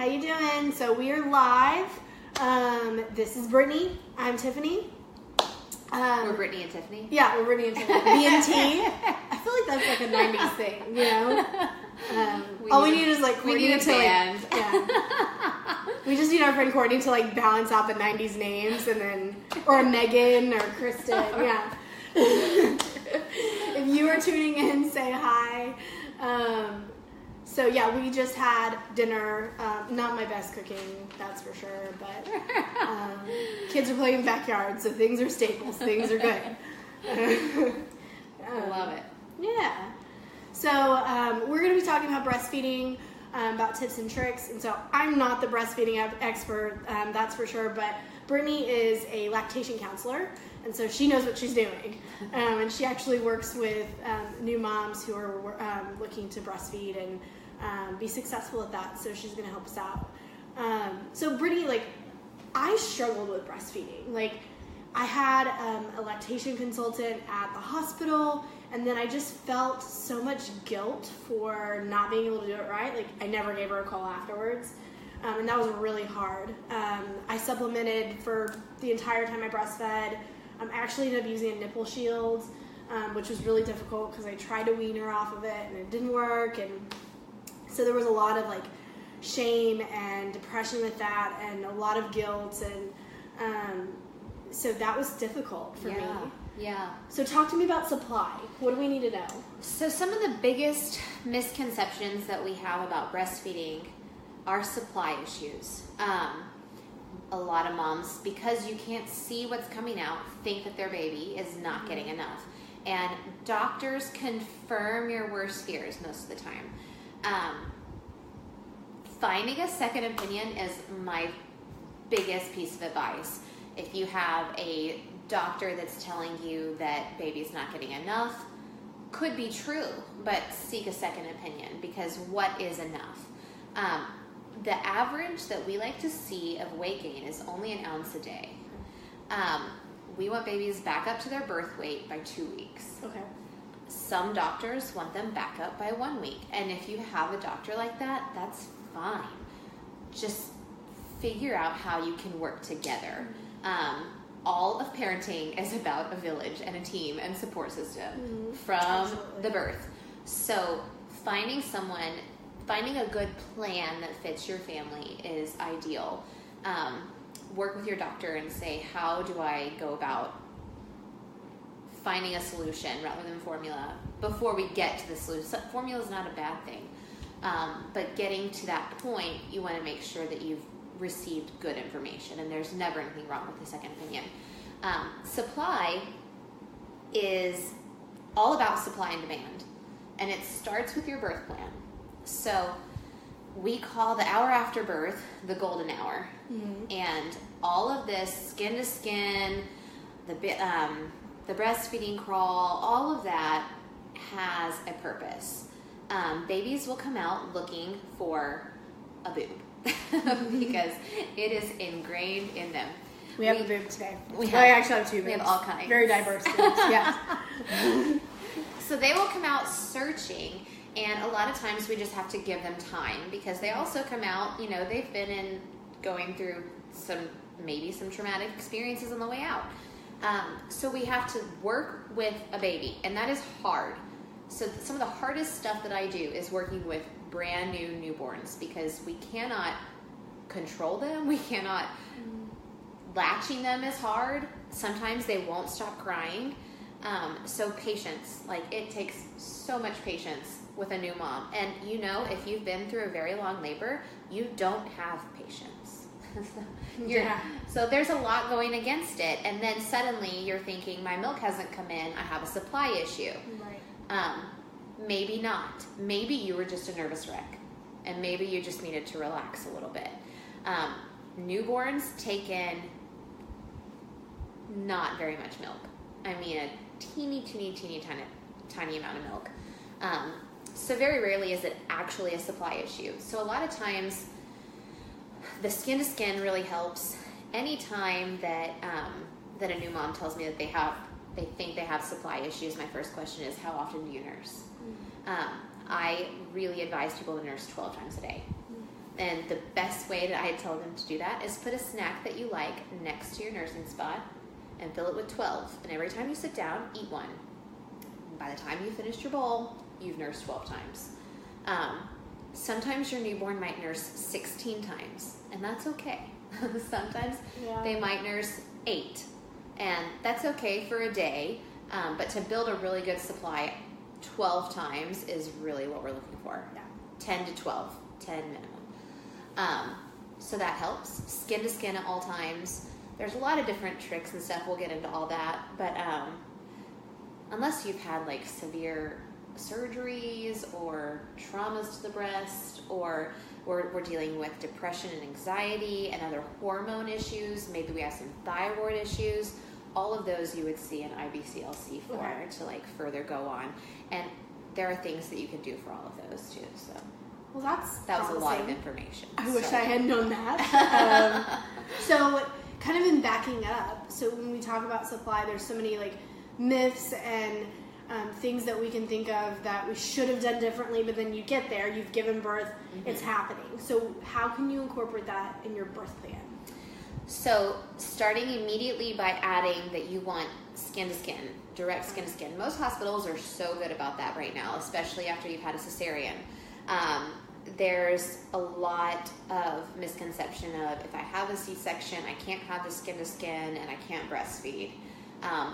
How you doing? So we are live. This is Brittany. I'm Tiffany. We're Brittany and Tiffany? Yeah, we're Brittany and Tiffany. B&T. I feel like that's like a 90s thing, you know? All we need is like Courtney to band. like, yeah. We just need our friend Courtney to like balance out the 90s names and then, or Megan or Kristen, yeah. If you are tuning in, say hi. So yeah, we just had dinner. Not my best cooking, that's for sure. But kids are playing in the backyard, so things are staples. Things are good. I love it. Yeah. So we're going to be talking about breastfeeding, about tips and tricks. And so I'm not the breastfeeding expert, that's for sure. But Brittany is a lactation counselor, and so she knows what she's doing. And she actually works with new moms who are looking to breastfeed and be successful at that. So she's going to help us out. So Brittany, like, I struggled with breastfeeding. Like, I had a lactation consultant at the hospital, and then I just felt so much guilt for not being able to do it right. Like, I never gave her a call afterwards. And that was really hard. I supplemented for the entire time I breastfed. I actually ended up using a nipple shield, which was really difficult because I tried to wean her off of it and it didn't work. And so there was a lot of like shame and depression with that and a lot of guilt. And so that was difficult for me. Yeah. So talk to me about supply. What do we need to know? So some of the biggest misconceptions that we have about breastfeeding are supply issues. A lot of moms, because you can't see what's coming out, think that their baby is not getting enough. And doctors confirm your worst fears most of the time. Finding a second opinion is my biggest piece of advice. If you have a doctor that's telling you that baby's not getting enough, could be true, but seek a second opinion, because what is enough? The average that we like to see of weight gain is only an ounce a day. We want babies back up to their birth weight by 2 weeks. Okay. Some doctors want them back up by 1 week. And if you have a doctor like that, that's fine. Just figure out how you can work together. All of parenting is about a village and a team and support system from the birth. So finding a good plan that fits your family is ideal. Work with your doctor and say, how do I go about finding a solution rather than formula before we get to the solution. Formula is not a bad thing. But getting to that point, you want to make sure that you've received good information, and there's never anything wrong with the second opinion. Supply is all about supply and demand, and it starts with your birth plan. So we call the hour after birth the golden hour, and all of this skin to skin, the breastfeeding crawl, all of that has a purpose. Babies will come out looking for a boob because it is ingrained in them. We have a boob today. I actually have two boobs. We have all kinds. Very diverse boobs, yeah. So they will come out searching, and a lot of times we just have to give them time because they also come out, they've been going through maybe some traumatic experiences on the way out. So we have to work with a baby, and that is hard. So some of the hardest stuff that I do is working with brand new newborns because we cannot control them. We cannot, latching them is hard. Sometimes they won't stop crying. So patience, it takes so much patience with a new mom. And if you've been through a very long labor, you don't have patience. So there's a lot going against it. And then suddenly you're thinking, my milk hasn't come in. I have a supply issue. Right. Maybe not. Maybe you were just a nervous wreck. And maybe you just needed to relax a little bit. Newborns take in not very much milk. I mean, a teeny tiny amount of milk. So very rarely is it actually a supply issue. So a lot of times, the skin to skin really helps. Anytime that a new mom tells me that they think they have supply issues, my first question is, how often do you nurse? I really advise people to nurse 12 times a day. And the best way that I tell them to do that is put a snack that you like next to your nursing spot and fill it with 12. And every time you sit down, eat one. And by the time you finished your bowl, you've nursed 12 times. Sometimes your newborn might nurse 16 times, and that's okay. Sometimes they might nurse 8, and that's okay for a day. But to build a really good supply, 12 times is really what we're looking for. Yeah. 10 to 12, 10 minimum. So that helps. Skin to skin at all times. There's a lot of different tricks and stuff. We'll get into all that. But unless you've had like severe surgeries or traumas to the breast, or we're dealing with depression and anxiety and other hormone issues, maybe we have some thyroid issues, all of those you would see an IBCLC for to like further go on. And there are things that you can do for all of those too. So well, that was a lot of information. I wish I had known that. So kind of in backing up, so when we talk about supply, there's so many like myths and things that we can think of that we should have done differently, but then you get there, you've given birth, it's happening. So how can you incorporate that in your birth plan? So starting immediately by adding that you want skin to skin, direct skin to skin. Most hospitals are so good about that right now, especially after you've had a cesarean. There's a lot of misconception of, if I have a C-section, I can't have the skin to skin and I can't breastfeed.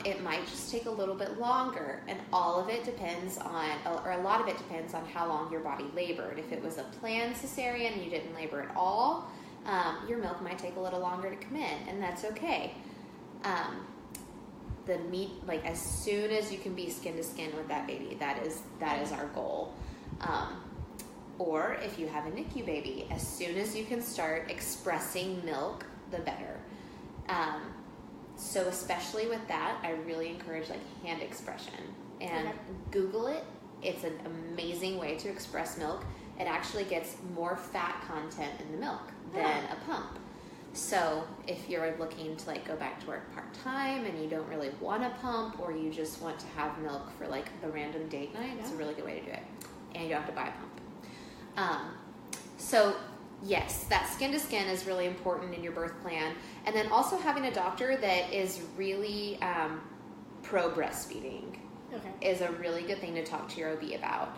It might just take a little bit longer, and all of it depends on, or a lot of it depends on how long your body labored. If it was a planned cesarean and you didn't labor at all, your milk might take a little longer to come in, and that's okay. The meat, like as soon as you can be skin to skin with that baby, that is our goal. Or if you have a NICU baby, as soon as you can start expressing milk, the better. So especially with that, I really encourage like hand expression, and Google it. It's an amazing way to express milk. It actually gets more fat content in the milk than a pump. So if you're looking to like go back to work part-time and you don't really want a pump, or you just want to have milk for like the random date night, it's a really good way to do it. And you don't have to buy a pump. So yes, that skin to skin is really important in your birth plan. And then also having a doctor that is really pro breastfeeding is a really good thing to talk to your OB about.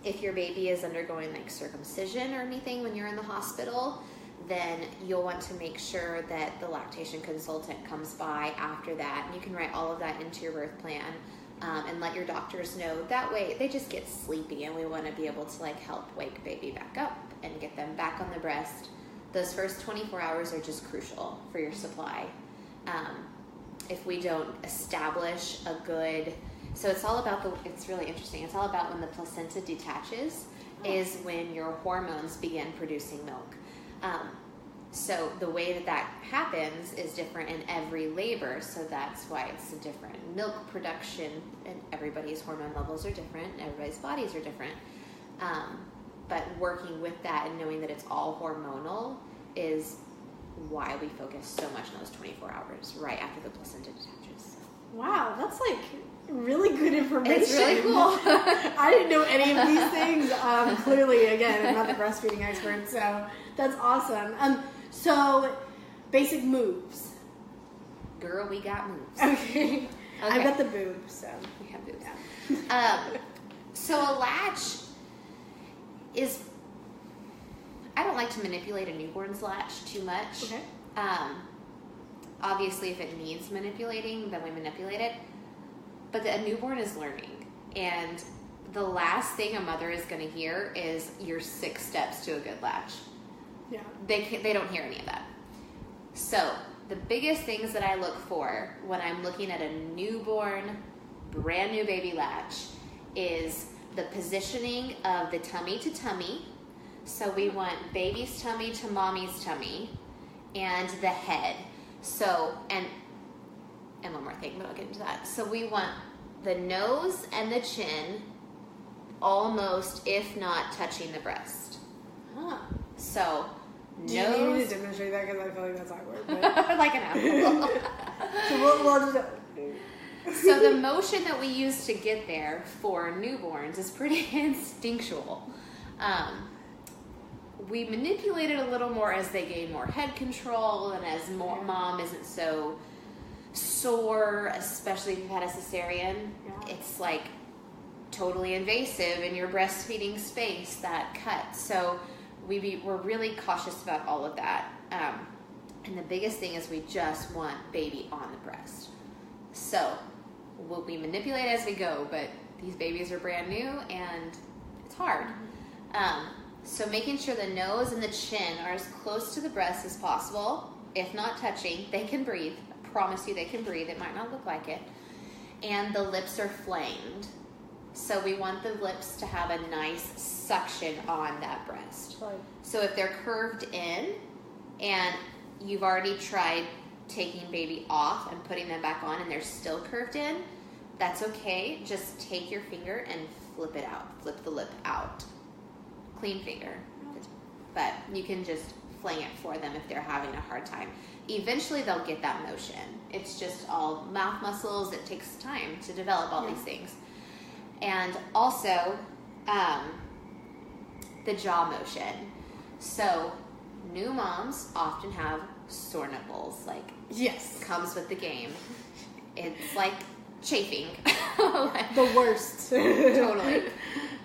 If your baby is undergoing like circumcision or anything when you're in the hospital, then you'll want to make sure that the lactation consultant comes by after that. And you can write all of that into your birth plan. And let your doctors know. That way they just get sleepy, and we want to be able to like help wake baby back up and get them back on the breast. Those first 24 hours are just crucial for your supply. If we don't establish a good, so it's all about it's really interesting. It's all about when the placenta detaches is when your hormones begin producing milk. So the way that happens is different in every labor, so that's why it's a different milk production, and everybody's hormone levels are different, and everybody's bodies are different. But working with that and knowing that it's all hormonal is why we focus so much on those 24 hours right after the placenta detaches. Wow, that's like really good information. It's really cool. I didn't know any of these things. Clearly, again, I'm not the breastfeeding expert, so that's awesome. So, basic moves. Girl, we got moves. Okay. I've got the boobs, so. We have boobs. Yeah. So a latch is, I don't like to manipulate a newborn's latch too much. Okay. Obviously, if it needs manipulating, then we manipulate it. But a newborn is learning. And the last thing a mother is going to hear is your 6 steps to a good latch. Yeah. They don't hear any of that. So the biggest things that I look for when I'm looking at a newborn, brand new baby latch is the positioning of the tummy to tummy. So we want baby's tummy to mommy's tummy, and the head. So, and one more thing, but I'll get into that. So we want the nose and the chin almost, if not touching the breast. Huh. So, Do you need me to demonstrate that? Because I feel like that's awkward. But... like an apple. So we'll just... So the motion that we use to get there for newborns is pretty instinctual. we manipulate it a little more as they gain more head control and as mom isn't so sore, especially if you've had a cesarean. Yeah. It's like totally invasive in your breastfeeding space, that cut. So we're really cautious about all of that. And the biggest thing is we just want baby on the breast. So we manipulate as we go, but these babies are brand new and it's hard. So making sure the nose and the chin are as close to the breast as possible. If not touching, they can breathe. I promise you they can breathe. It might not look like it. And the lips are flamed. So we want the lips to have a nice suction on that breast. Right. So if they're curved in and you've already tried taking baby off and putting them back on and they're still curved in, that's okay. Just take your finger and flip it out. Flip the lip out. Clean finger. But you can just fling it for them if they're having a hard time. Eventually they'll get that motion. It's just all mouth muscles. It takes time to develop all these things. And also the jaw motion. So new moms often have sore nipples. Like, comes with the game. It's like chafing. The worst. Totally.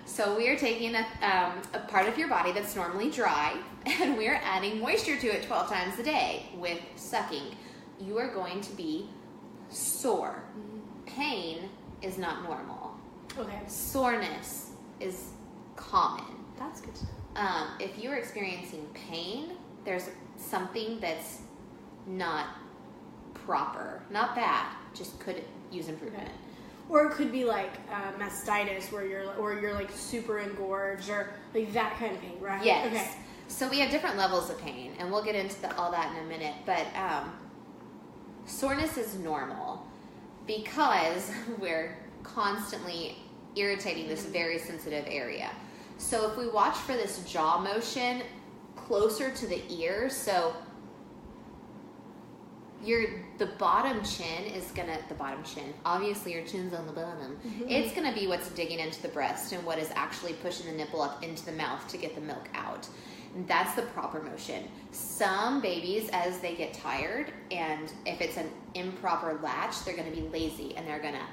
So we are taking a part of your body that's normally dry, and we are adding moisture to it 12 times a day with sucking. You are going to be sore. Pain is not normal. Okay. Soreness is common. That's good. If you're experiencing pain, there's something that's not proper. Not bad, just could use improvement. Okay. Or it could be like mastitis, where you're like super engorged, or like that kind of pain, right? Yes. Okay. So we have different levels of pain, and we'll get into all that in a minute. But soreness is normal because we're constantly irritating this very sensitive area. So if we watch for this jaw motion closer to the ear, so the bottom chin is obviously your chin's on the bottom. It's gonna be what's digging into the breast and what is actually pushing the nipple up into the mouth to get the milk out. And that's the proper motion. Some babies, as they get tired, and if it's an improper latch, they're gonna be lazy and they're gonna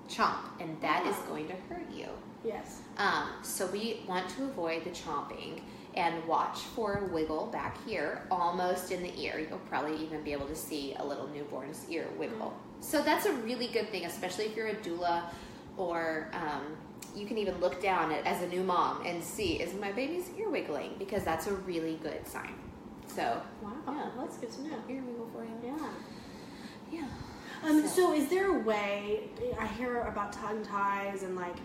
chomp, and that is going to hurt you. Yes. So we want to avoid the chomping and watch for a wiggle back here, almost in the ear. You'll probably even be able to see a little newborn's ear wiggle. So that's a really good thing, especially if you're a doula, or you can even look down as a new mom and see, is my baby's ear wiggling? Because that's a really good sign. So, That's good to know. Ear wiggle for you. Yeah. So is there a way, I hear about tongue ties and like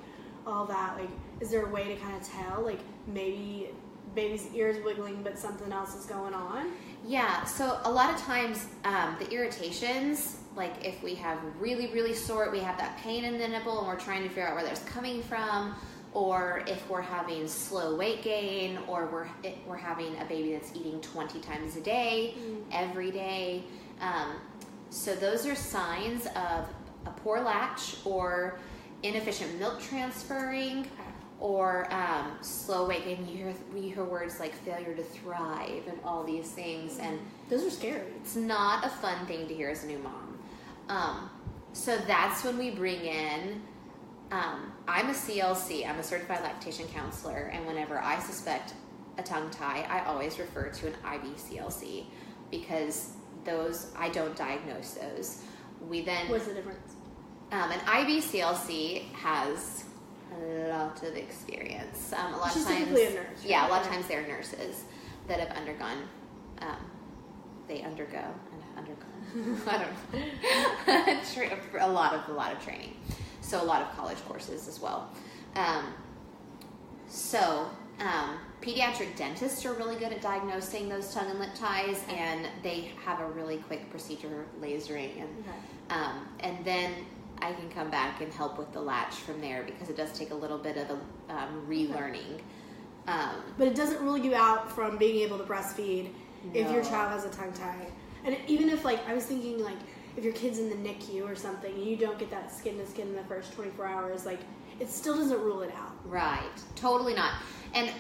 all that, like, is there a way to kind of tell, like maybe baby's ears wiggling but something else is going on? Yeah, so a lot of times the irritations, like if we have really, really sore, we have that pain in the nipple and we're trying to figure out where that's coming from, or if we're having slow weight gain, or we're having a baby that's eating 20 times a day, every day. So those are signs of a poor latch or inefficient milk transferring, or slow weight gain. We hear words like failure to thrive and all these things, and those are scary. It's not a fun thing to hear as a new mom. So that's when we bring in. I'm a CLC. I'm a certified lactation counselor, and whenever I suspect a tongue tie, I always refer to an IBCLC because I don't diagnose those. What's the difference? An IBCLC has a lot of experience. A lot of times, typically a nurse. Right? Yeah, a lot of times they're nurses that have undergone. They undergo and undergone. I don't know. a lot of training. So a lot of college courses as well. Pediatric dentists are really good at diagnosing those tongue and lip ties, and they have a really quick procedure, lasering, and then I can come back and help with the latch from there because it does take a little bit of a relearning. But it doesn't rule you out from being able to breastfeed if your child has a tongue tie. And even if, like, I was thinking, like, if your kid's in the NICU or something and you don't get that skin to skin in the first 24 hours, like, it still doesn't rule it out. Right. Totally not. And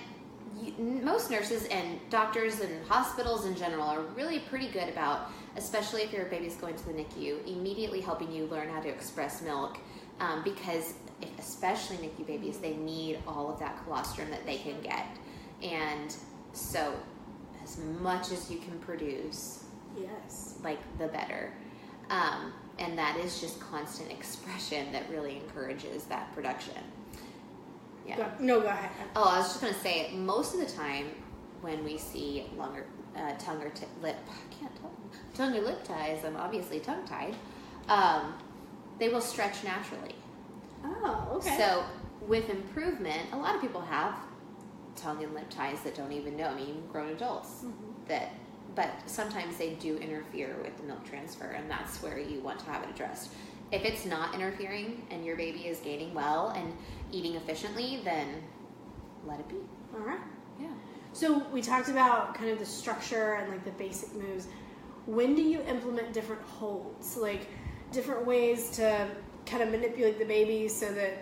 most nurses and doctors and hospitals in general are really pretty good about, especially if your baby's going to the NICU, immediately helping you learn how to express milk, because especially NICU babies, they need all of that colostrum that they can get. And so as much as you can produce, yes, like the better. And that is just constant expression that really encourages that production. Yeah. Go ahead. Oh, I was just going to say, most of the time when we see longer tongue or lip, I can't talk, tongue or lip ties, I'm obviously tongue-tied, they will stretch naturally. Oh, okay. So with improvement, a lot of people have tongue and lip ties that don't even know. I mean, grown adults but sometimes they do interfere with the milk transfer, and that's where you want to have it addressed. If it's not interfering and your baby is gaining well and eating efficiently, then let it be. All right. Yeah. So we talked about kind of the structure and like the basic moves. When do you implement different holds, like different ways to kind of manipulate the baby so that,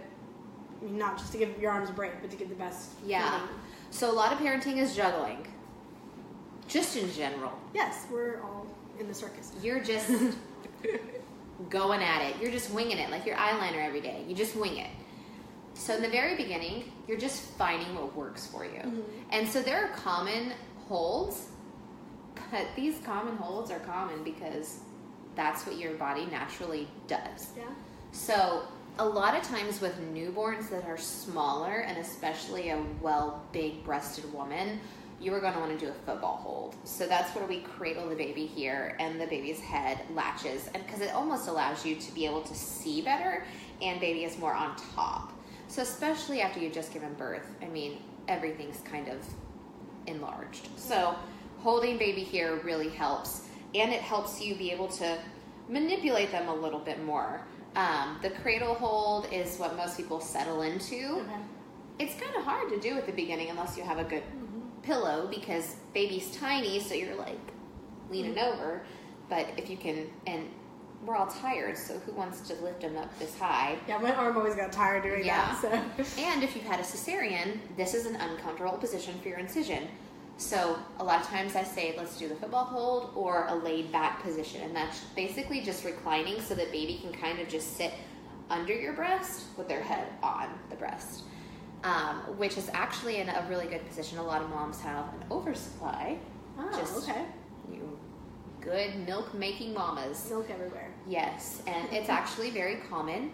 I mean, not just to give your arms a break, but to get the best Yeah. feeding? So a lot of parenting is juggling. Just in general. Yes, we're all in the circus. You're just going at it. You're just winging it, like your eyeliner every day. You just wing it. So in the very beginning, you're just finding what works for you. Mm-hmm. And so there are common holds, but these common holds are common because that's what your body naturally does. Yeah. So a lot of times with newborns that are smaller, and especially a big-breasted woman, you are going to want to do a football hold. So that's where we cradle the baby here, and the baby's head latches, and because it almost allows you to be able to see better, and baby is more on top. So especially after you've just given birth, I mean, everything's kind of enlarged. So holding baby here really helps, and it helps you be able to manipulate them a little bit more. The cradle hold is what most people settle into. Okay. It's kind of hard to do at the beginning unless you have a good pillow, because baby's tiny, so you're like leaning over. But if you can, and we're all tired, so who wants to lift them up this high? Yeah, my arm always got tired doing that. So. And if you've had a cesarean, this is an uncomfortable position for your incision. So a lot of times I say, let's do the football hold or a laid back position. And that's basically just reclining so that baby can kind of just sit under your breast with their head on the breast. Which is actually in a really good position. A lot of moms have an oversupply. Oh, okay. You good milk-making mamas. Milk everywhere. Yes, and it's actually very common.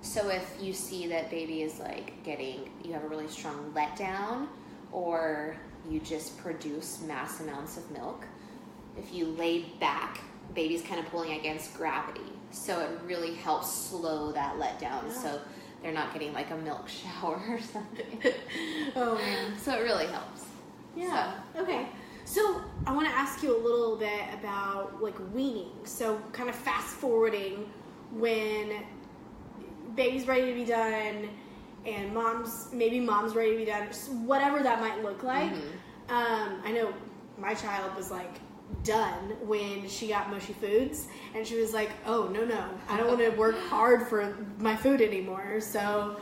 So if you see that baby is like you have a really strong letdown, or you just produce mass amounts of milk, if you lay back, baby's kind of pulling against gravity. So it really helps slow that letdown. Yeah. So they're not getting like a milk shower or something. Oh man. So it really helps. Yeah. So. Okay. So I want to ask you a little bit about like weaning. So kind of fast forwarding when baby's ready to be done and mom's ready to be done, whatever that might look like. Mm-hmm. I know my child was like done when she got mushy foods, and she was like, oh no, I don't want to work hard for my food anymore. So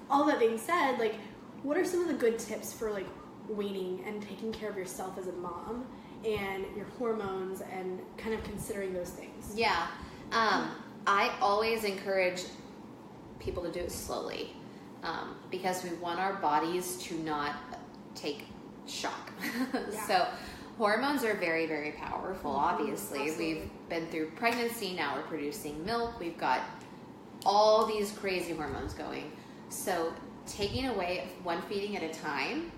all that being said, like, what are some of the good tips for like weaning and taking care of yourself as a mom and your hormones and kind of considering those things? Yeah. I always encourage people to do it slowly, because we want our bodies to not take shock. Yeah. So hormones are very, very powerful, obviously. Absolutely. We've been through pregnancy, now we're producing milk, we've got all these crazy hormones going. So taking away one feeding at a time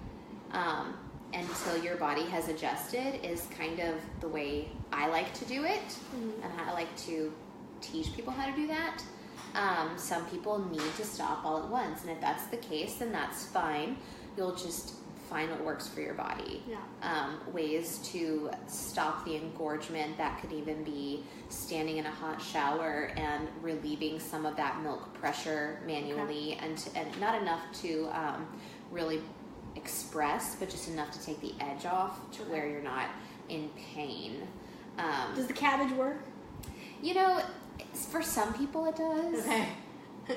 until your body has adjusted is kind of the way I like to do it, and I like to teach people how to do that. Some people need to stop all at once, and if that's the case, then that's fine. You'll just find what works for your body. Yeah. Ways to stop the engorgement, that could even be standing in a hot shower and relieving some of that milk pressure manually, okay. and not enough to really express, but just enough to take the edge off to where you're not in pain. Does the cabbage work? You know, for some people it does. Okay.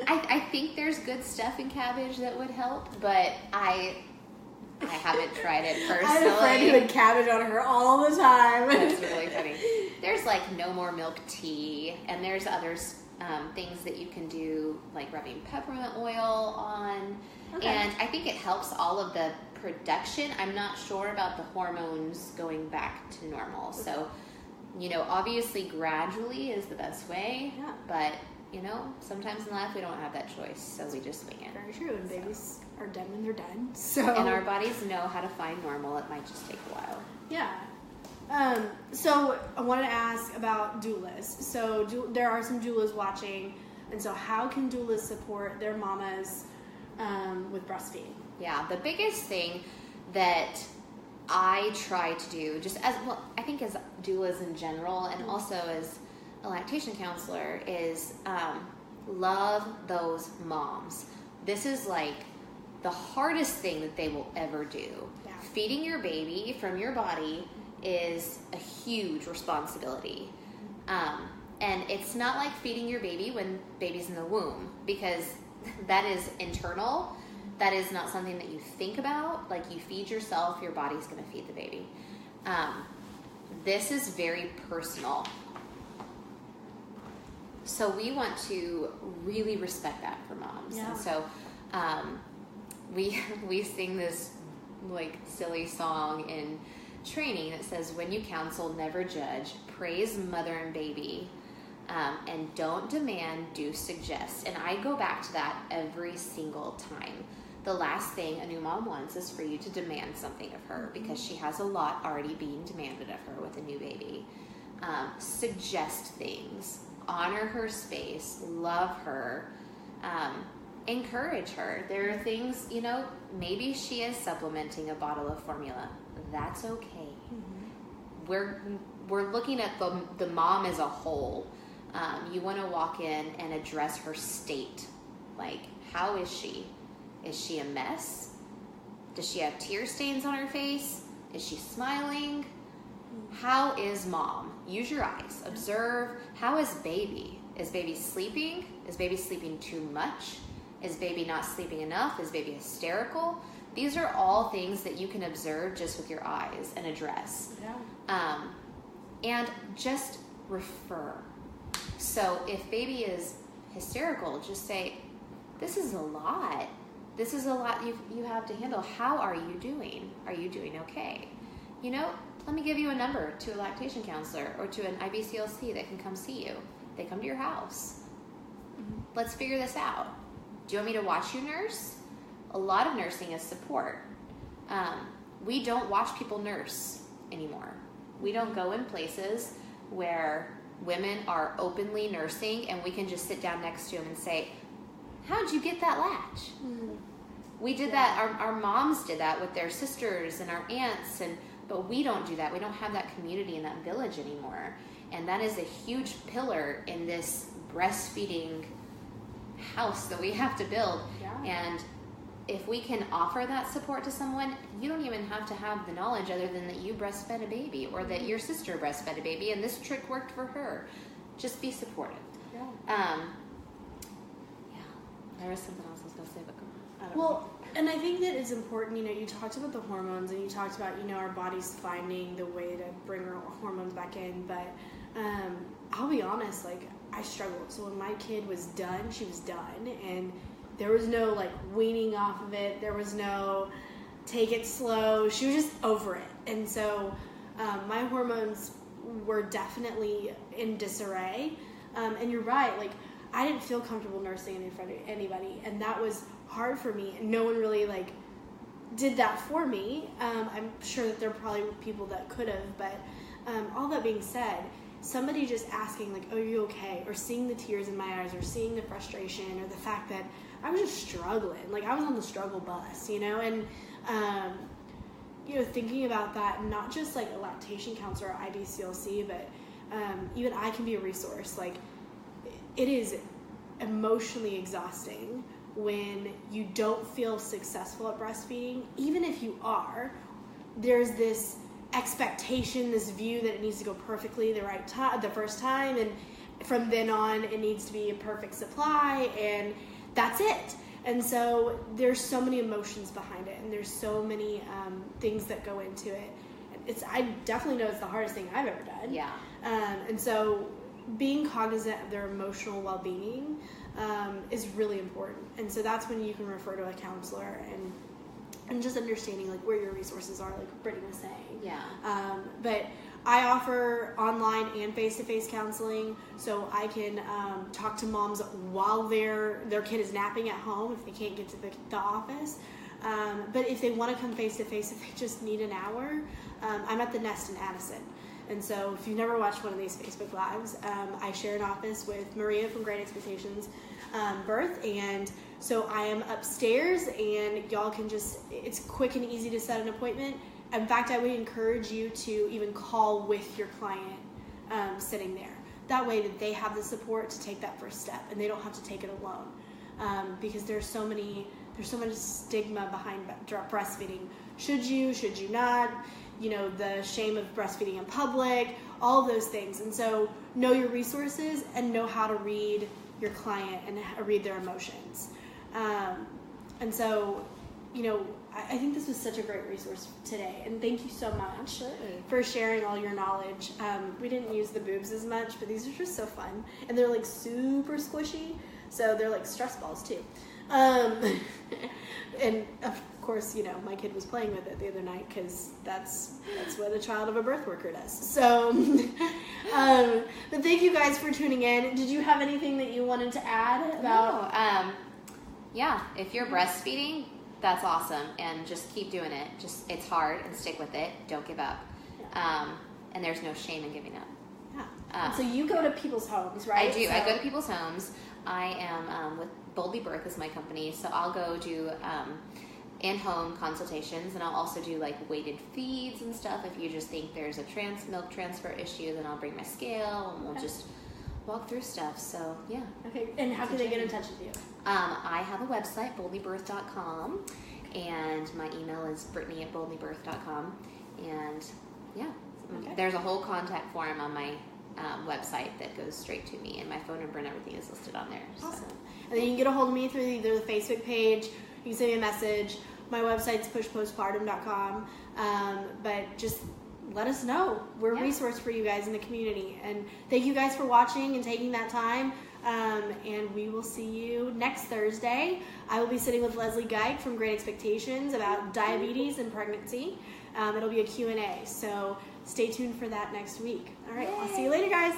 I think there's good stuff in cabbage that would help, but I haven't tried it personally. I had a friend who had cabbage on her all the time. That's really funny. There's like no more milk tea, and there's other things that you can do, like rubbing peppermint oil on. Okay. And I think it helps all of the production. I'm not sure about the hormones going back to normal. Okay. So, obviously gradually is the best way. Yeah. But, sometimes in life we don't have that choice, so we just wing it. Very true. And babies are done when they're done. So. And our bodies know how to find normal. It might just take a while. Yeah. So I wanted to ask about doulas. So there are some doulas watching, and so how can doulas support their mamas with breastfeeding? Yeah, the biggest thing that I try to do, just as well, I think as doulas in general, and also as a lactation counselor, is love those moms. This is like the hardest thing that they will ever do. Yeah. Feeding your baby from your body is a huge responsibility. And it's not like feeding your baby when baby's in the womb, because that is internal. That is not something that you think about. Like, you feed yourself, your body's going to feed the baby. This is very personal. So we want to really respect that for moms. Yeah. And so we sing this like silly song in training that says, when you counsel, never judge, praise mother and baby, and don't demand, do suggest. And I go back to that every single time. The last thing a new mom wants is for you to demand something of her, because she has a lot already being demanded of her with a new baby. Suggest things, honor her space, love her, encourage her. There are things, maybe she is supplementing a bottle of formula. That's okay. Mm-hmm. We're looking at the mom as a whole. You want to walk in and address her state. Like, how is she? Is she a mess? Does she have tear stains on her face? Is she smiling? How is mom? Use your eyes. Observe. How is baby? Is baby sleeping? Is baby sleeping too much? Is baby not sleeping enough? Is baby hysterical? These are all things that you can observe just with your eyes and address. Yeah. And just refer. So if baby is hysterical, just say, this is a lot. This is a lot you have to handle. How are you doing? Are you doing okay? Let me give you a number to a lactation counselor or to an IBCLC that can come see you. They come to your house. Mm-hmm. Let's figure this out. Do you want me to watch you nurse? A lot of nursing is support. We don't watch people nurse anymore. We don't go in places where women are openly nursing and we can just sit down next to them and say, how'd you get that latch? Mm-hmm. We did that. Our moms did that with their sisters and our aunts, but we don't do that. We don't have that community and that village anymore. And that is a huge pillar in this breastfeeding house that we have to build. Yeah. And if we can offer that support to someone, you don't even have to have the knowledge other than that you breastfed a baby or that your sister breastfed a baby and this trick worked for her. Just be supportive. Yeah. There was something else I was going to say, but I don't know. And I think that it's important, you talked about the hormones and you talked about, our bodies finding the way to bring our hormones back in, but I'll be honest, like, I struggled. So when my kid was done, she was done, and there was no, like, weaning off of it. There was no take it slow. She was just over it. And so my hormones were definitely in disarray. And you're right, like, I didn't feel comfortable nursing in front of anybody, and that was hard for me. And no one really, like, did that for me. I'm sure that there are probably people that could have, but all that being said, somebody just asking, like, oh, are you okay? Or seeing the tears in my eyes, or seeing the frustration, or the fact that I was just struggling. Like, I was on the struggle bus, and, thinking about that, not just, like, a lactation counselor or IBCLC, but even I can be a resource. Like, it is emotionally exhausting when you don't feel successful at breastfeeding. Even if you are, there's this expectation, this view that it needs to go perfectly the right time, the first time, and from then on it needs to be a perfect supply, and that's it. And so there's so many emotions behind it, and there's so many things that go into it. I definitely know it's the hardest thing I've ever done. Yeah. And so being cognizant of their emotional well-being is really important. And so that's when you can refer to a counselor and just understanding like where your resources are, like Brittany was saying. Yeah. But I offer online and face-to-face counseling, so I can talk to moms while their kid is napping at home if they can't get to the office. But if they want to come face-to-face, if they just need an hour, I'm at the Nest in Addison. And so if you've never watched one of these Facebook Lives, I share an office with Maria from Great Expectations Birth. And so I am upstairs, and y'all can it's quick and easy to set an appointment. In fact, I would encourage you to even call with your client sitting there. That way that they have the support to take that first step, and they don't have to take it alone. Because there's so much stigma behind breastfeeding. Should you not? The shame of breastfeeding in public, all of those things. And so know your resources and know how to read your client and read their emotions. And so, I think this was such a great resource today. And thank you so much for sharing all your knowledge. We didn't use the boobs as much, but these are just so fun. And they're like super squishy. So they're like stress balls too. And of course, my kid was playing with it the other night because that's what a child of a birth worker does. So, but thank you guys for tuning in. Did you have anything that you wanted to add about? No, yeah, if you're breastfeeding, that's awesome, and just keep doing it. It's hard, and stick with it. Don't give up. And there's no shame in giving up. Yeah. So you go to people's homes, right? I do. I go to people's homes. I am with Boldly Birth is my company, so I'll go do in-home consultations, and I'll also do like weighted feeds and stuff. If you just think there's a milk transfer issue, then I'll bring my scale, and we'll just walk through stuff. So yeah. Okay. And how can they get in touch with you? I have a website, boldlybirth.com, and my email is brittany@boldlybirth.com, and yeah, there's a whole contact form on my website that goes straight to me, and my phone number and everything is listed on there. Awesome. And then you can get a hold of me through either the Facebook page, you can send me a message. My website's pushpostpartum.com, but just let us know. We're a resource for you guys in the community. And thank you guys for watching and taking that time. And we will see you next Thursday. I will be sitting with Leslie Geik from Great Expectations about diabetes and pregnancy. It'll be a Q&A, so stay tuned for that next week. All right, I'll see you later, guys.